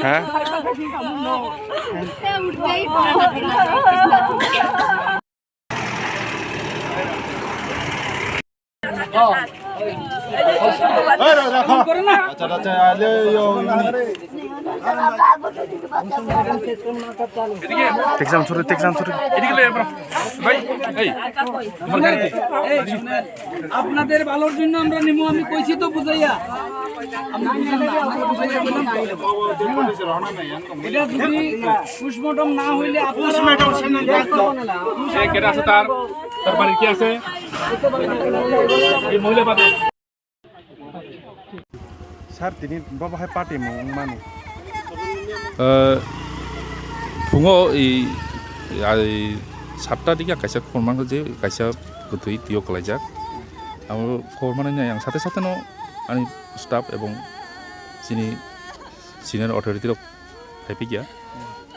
হ্যাঁ টেকজাম শুরু আপনাদের ভালোর জন্য আমরা নিমু, আমি কইছি তো বুঝাইয়া এটা যদি পুষ্পটম না হইলে তার বাড়ির কি আছে এই মহিলা বাদে স্যার তিনি বাবাহাই পার্টি মানে फुङाव सातटा दिगा कायसा खरमांगो जे कायसा गोथै तिय कलायजाक आं खरमानाय आं साथे साथे न आंनि स्टाफ एवं जिनि सिनियर अथरिटि फाइपि गया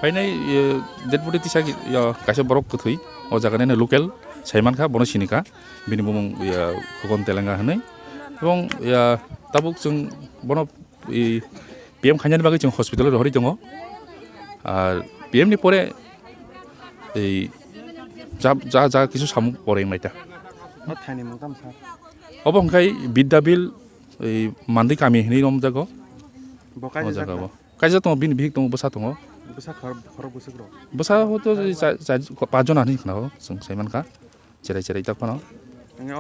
फाइनाय डेड बडि तिसा कायसा बरक गोथै अ जागानाय लकेल साइमानखा बन सिनिका बिनि बुमुं खगन तेलेंगा होनै एवं ताबुक जों बन PM खान्यानि बागै जों हस्पिटालाव रहरि दङ আর PM नि परे এই যা কিছু সামু পরে মাইটা থানি মতাম স্যার অবংখাই বিদ্যাবিল এই মান্দি কামি হিনি রম জাগো বকাই জাগাবো কাইজা তো বিন বিক দङ বসা दङ বসা খর বসগ্র বসা হতো পাঁচজন আনি খানাও जों साइमानखा जेरै ताकफानाव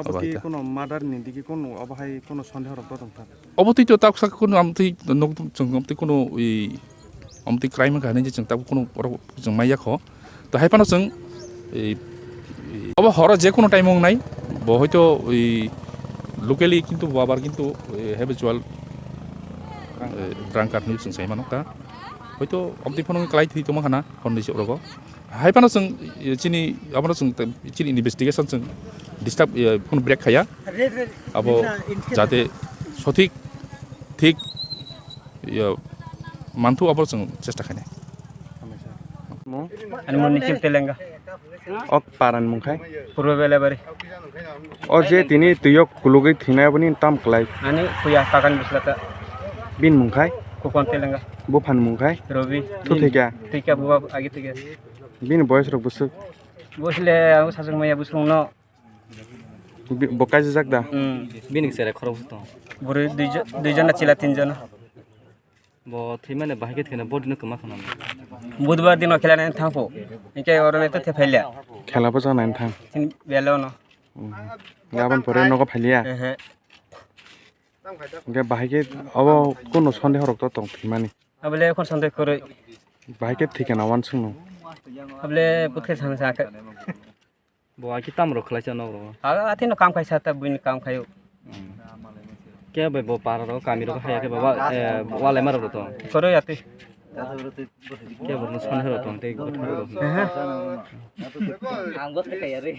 অবতি কোন মাদার নি দিকি কোন অবহাই কোন সন্দেহ রব দং স্যার অবতি তো তাকসা কোন আমতি নক जों আমতি কোন এই আমতি ক্রাইম का जे जों ताबो कोन जों माइयाखो तो हाइपानो जों अब हर जे कोनो टाइमों नाय ब हयतो लोकेली किन्तु बाबार किन्तु हेबिचुअल ड्रांकार्ड नि जों साइमानो का हयतो আমতি फनो क्लाइट थि तमा खाना हननिसे रगो हाइपानो जों चिनि आबानो जों चिनि इनभेस्टिगेशन जों डिस्टार्ब कोन ब्रेक खाया अब जाते सठिक ठीक मानथु अब जों चेष्टा खायनाय आणि मन निखिल तेलेंगा अक पारान मुखाय पूर्व बेलाबारी अ जे तिनी तुयक कुलुगै थिनायबनि ताम क्लाइ आणि पुया काकान बिस्लाता बिन मुखाय कोकन तेलेंगा बुफान मुखाय रवि थुथेगा टिका बुवा आगे थिगे बिन बयस रक बुसु बसले आं साजों माया बुसुंनो बकाय जागदा बिनि सेरे खरब तो बुरै दुइजना चिला तीनजना bo thimane bahige thena bodino kama khana बुधबार दिन खेला नहीं था वो इनके और में तो थे फैलिया खेलाबो जानाय थां तीन बेलो न गाबन परे नगो फैलिया गे बाहायके अब कोनो सन्देह रक दं थिमानि अबले कोन संदेह करे बाहायके ठिकाना वान सुनो अबले पुथे थांग साके bo aki tamro khlaisa no ro आगा आथि न काम खाइसा त बुइन काम खायो ke bai bo para ro kami ro khaya ke baba wala maro ro to करे आते ke bo no sonhe ro to te आंगो थे कया रे